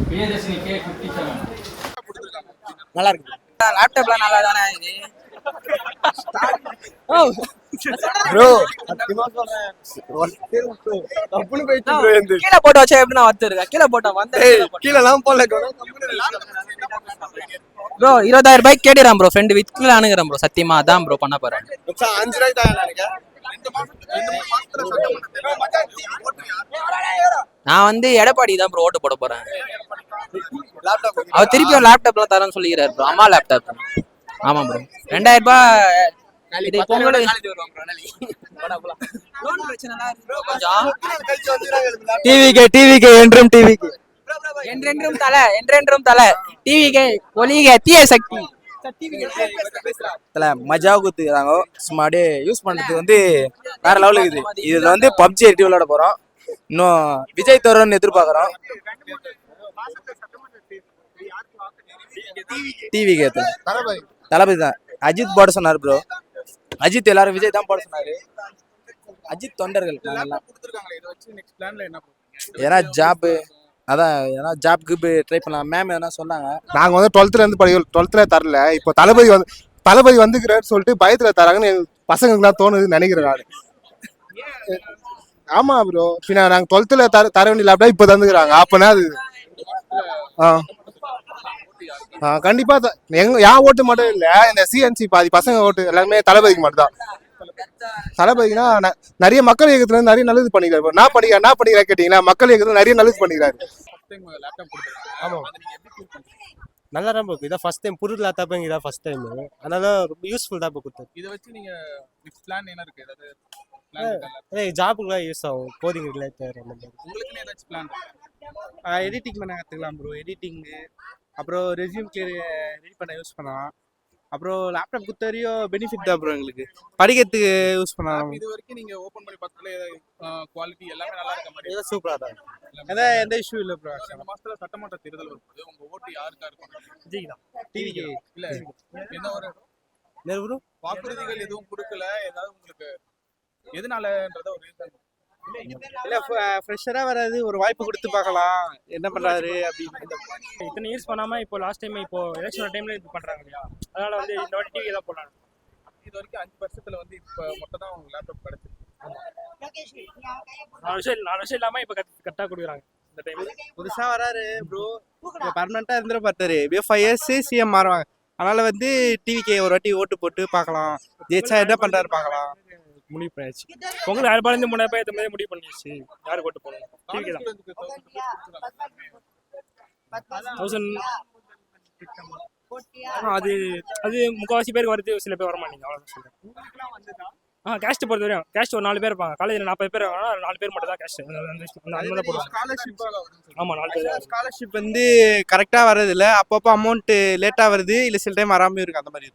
பிரியதர்ஷினிக்கு 57. நல்லா இருக்கு. லேப்டாப்லாம் நல்லா தானே இது ப்ரோ. சத்தியமா சொல்றேன். கீழே போட்டு வச்சா எப்படி நான் வத்து இருக்கா? கீழே போட்டா வந்த கீழலாம் போல ப்ரோ. 20,000 ரூபாய்க்கு கேட்டுறான் ப்ரோ. ஃப்ரெண்டு வித்ல அணுகிறேன் ப்ரோ. சத்தியமா அதான் ப்ரோ பண்ண போறேன். 5 ரூபாய்க்கு தான் நினைக்கிறேன். நான் வந்து எடப்பாடி தான் ப்ரோ ஓட்டு போட போறேன். அவர் திருப்பி ஒரு லேப்டாப்ல தரேன்னு சொல்லிக்கிறாரு ப்ரோ. அம்மா லேப்டாப். ஆமா ப்ரோ. 2000 ரூபாய் இது பொங்கல். டிவிக்கு என்றும் டிவிக்கு என்றென்றும் தலை டிவிக்கு ஒலிக தீய சக்தி மஜா குத்துக்கிறாங்க. சும்மா அப்படியே யூஸ் பண்றது வந்து வேற லெவலுக்கு இருக்குது. இதுல வந்து பப்ஜி எட்டி விளையாட போறோம். இன்னும் விஜய் தோரன் எதிர்பார்க்கிறோம். டிவிக்கு தளபதி தான். அஜித் போட சொன்னாரு ப்ரோ. அஜித் எல்லாரும் விஜய் தான் போட சொன்னாரு. அஜித் தொண்டர்கள் ஏன்னா ஜாப் அதான் ஏன்னா ஜாப்க்கு ட்ரை பண்ணலாம். மேம் எதனா சொன்னாங்க. நாங்கள் வந்து 12th தரல. இப்போ தளபதி வந்துக்கிறாரு சொல்லிட்டு பயத்தில் தராங்கன்னு பசங்களுக்குலாம் தோணுதுன்னு நினைக்கிறேன் நான். ஆமா ப்ரோ. பின்ன நாங்கள் 12th தர வேண்டிய லேப்டாப் இப்போ தந்துக்கிறாங்க. அப்போனா அது கண்டிப்பா என் ஓட்டு மட்டும் இல்ல, இந்த சிஎன்சி பாதி பசங்க ஓட்டு எல்லாருமே தளபதிக்கு மட்டும் தான். தளபதினா நிறைய மக்கள் இயக்கத்துல இருந்து நிறைய நல்லது பண்ணிக்கிறாரு. நான் படிக்கிறேன் கேட்டீங்களா? மக்கள் இயக்கத்துல நிறைய நல்லது பண்ணிக்கிறாரு. நல்லா தான் போகுது. இதான் ஃபர்ஸ்ட் டைம் புது லேப்டாப். இதான் ஃபர்ஸ்ட் டைம். அதனால ரொம்ப யூஸ்ஃபுல் தான் கொடுத்தாரு. இதை வச்சு நீங்க நெக்ஸ்ட் பிளான் என்ன இருக்கு? ஏதாவது ஜாபுக்குலாம் யூஸ் ஆகும். கோடிங் ரிலேட்டட் உங்களுக்கு ஏதாச்சும் பிளான்? எடிட்டிங் பண்ண கற்றுக்கலாம் ப்ரோ. எடிட்டிங்கு அப்புறம் ரெஸ்யூம் ரெடி பண்ண யூஸ் பண்ணலாம். அப்புறம் லேப்டாப் குத்தறியும் பெனிஃபிட் தான் ப்ரோ. எங்களுக்கு படிக்கிறதுக்கு யூஸ் பண்ணலாம். இது வரைக்கும் நீங்க ஓபன் பண்ணி பார்த்ததுல குவாலிட்டி எல்லாமே நல்லா இருக்க மாதிரி இதான் சூப்பரா தான். அதான் எந்த இஷ்யூ இல்லை ப்ரோ. இந்த மாசத்துல சட்டமன்ற தேர்தல் வரும்போது உங்க ஓட்டு யாருக்கா இருக்கும்? விஜய் தான். டிவிக்கு இல்ல என்ன ஒரு ப்ரோ வாக்குறுதிகள் எதுவும் கொடுக்கல, ஏதாவது உங்களுக்கு எதனாலன்றத ஒரு ரீசன் இல்லை. ஃப்ரெஷராக வராது, ஒரு வாய்ப்பு கொடுத்து பார்க்கலாம் என்ன பண்ணுறாரு அப்படின்னு. இத்தனை இயர்ஸ் பண்ணாமல் இப்போ லாஸ்ட் டைம் இப்போ எலெக்ஷன் டைமில் இது பண்ணுறாங்க இல்லையா? அதனால் வந்து இந்த வாட்டி டிவி தான் போடலாம். இது வரைக்கும் 5 வருஷத்துல வந்து இப்போ மொத்தம் தான் உங்களுக்கு லேப்டாப் கிடைச்சிருக்கு. 4 வருஷம் இல்லாமல் இப்போ கரெக்டாக கொடுக்குறாங்க. இந்த டைம் புதுசாக வராரு ப்ரோ. பர்மனெண்ட்டாக இருந்துட பார்த்தாரு. எப்படியோ 5 years சிஎம் மாறுவாங்க. அதனால் வந்து டிவிக்கு ஒரு வாட்டி ஓட்டு போட்டு பார்க்கலாம். ஜெயிச்சா என்ன பண்ணுறாரு பார்க்கலாம். முடிவு பண்ணியாச்சு. பொங்கல் 2000 3000 முடிவு பண்ணியாச்சு. யாருக்கு ஓட்டு போகணும்? டிவிக்கு தான். 1000 அது முக்கால்வாசி பேருக்கு வருது, சில பேர் வர மாட்டீங்க. அவ்வளோதான் சொல்றேன். கேஸ்ட் பொறுத்த வரையும் கேஸ்ட் ஒரு 4 பேர் இருப்பாங்க. காலேஜில் 40 பேர் இருக்காங்கன்னா 4 பேர் மட்டும் தான் கேஸ்ட். அந்த மாதிரி போடுவாங்க. ஆமாம் 4 பேர். ஸ்காலர்ஷிப் வந்து கரெக்டாக வர்றதில்ல. அப்பப்போ அமௌண்ட்டு லேட்டாக வருது, இல்லை சில டைம் வராமல் இருக்குது. அந்த மாதிரி